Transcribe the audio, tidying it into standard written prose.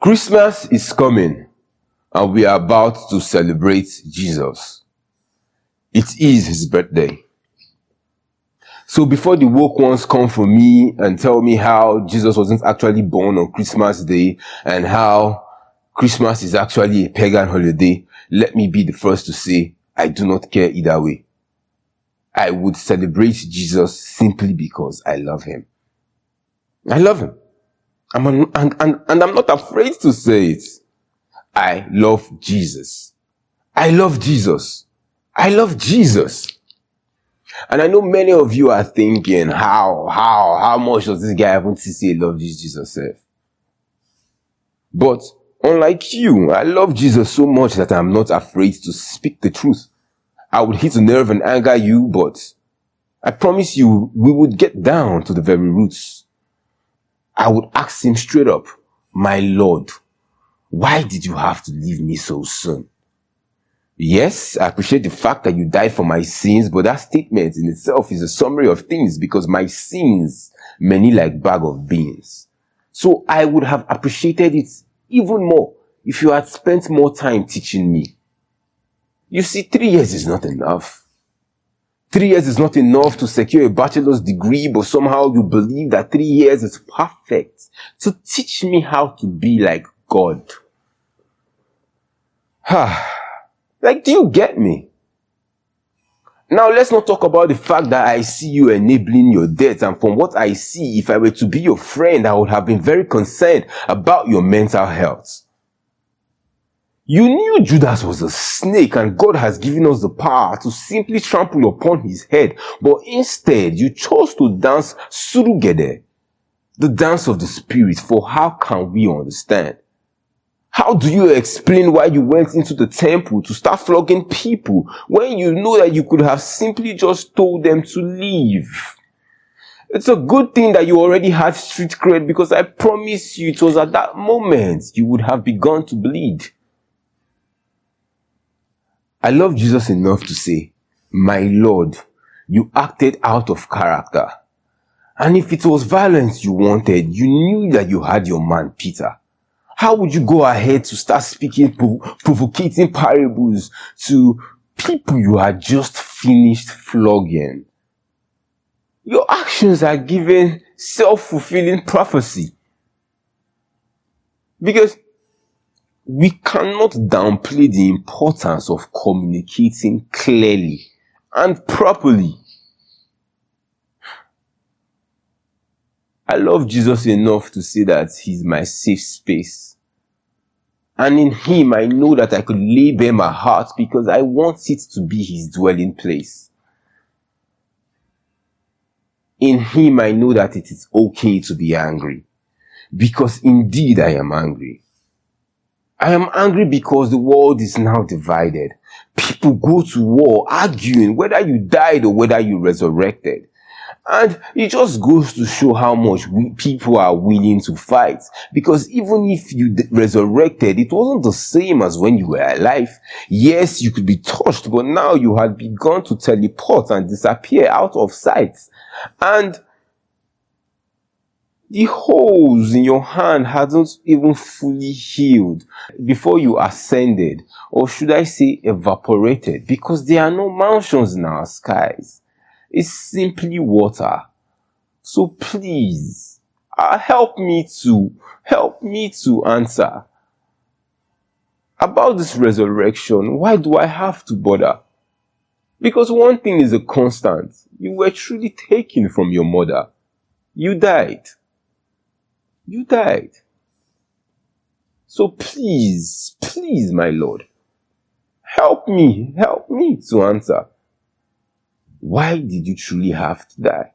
Christmas is coming, and we are about to celebrate Jesus. It is his birthday. So before the woke ones come for me and tell me how Jesus wasn't actually born on Christmas Day and how Christmas is actually a pagan holiday, let me be the first to say, I do not care either way. I would celebrate Jesus simply because I love him. I love him. And I'm not afraid to say it. I love Jesus. I love Jesus. I love Jesus. And I know many of you are thinking, how much does this guy have to say love this Jesus self? But unlike you, I love Jesus so much that I'm not afraid to speak the truth. I would hit a nerve and anger you, but I promise you, we would get down to the very roots. I would ask him straight up, my Lord, why did you have to leave me so soon? Yes, I appreciate the fact that you died for my sins, but that statement in itself is a summary of things because my sins, many like bag of beans. So I would have appreciated it even more if you had spent more time teaching me. You see, 3 years is not enough. 3 years is not enough to secure a bachelor's degree, but somehow you believe that 3 years is perfect to teach me how to be like God. Like, do you get me? Now, let's not talk about the fact that I see you enabling your debt, and from what I see, if I were to be your friend, I would have been very concerned about your mental health. You knew Judas was a snake and God has given us the power to simply trample upon his head, but instead you chose to dance surugede, the dance of the spirit. For how can we understand? How do you explain why you went into the temple to start flogging people when you know that you could have simply just told them to leave? It's a good thing that you already had street cred, because I promise you it was at that moment you would have begun to bleed. I love Jesus enough to say, my Lord, you acted out of character. And if it was violence you wanted, you knew that you had your man Peter. How would you go ahead to start speaking provocating parables to people you had just finished flogging? Your actions are giving self-fulfilling prophecy. Because we cannot downplay the importance of communicating clearly and properly. I love Jesus enough to say that he's my safe space. And in him, I know that I could lay bare my heart because I want it to be his dwelling place. In him, I know that it is okay to be angry, because indeed I am angry. I am angry because the world is now divided. People go to war arguing whether you died or whether you resurrected. And it just goes to show how much people are willing to fight. Because even if you resurrected, it wasn't the same as when you were alive. Yes, you could be touched, but now you had begun to teleport and disappear out of sight. And the holes in your hand hadn't even fully healed before you ascended, or should I say evaporated, because there are no mountains in our skies. It's simply water. So please, help me to answer. About this resurrection, why do I have to bother? Because one thing is a constant. You were truly taken from your mother. You died. You died. So please, my Lord, help me to answer. Why did you truly have to die?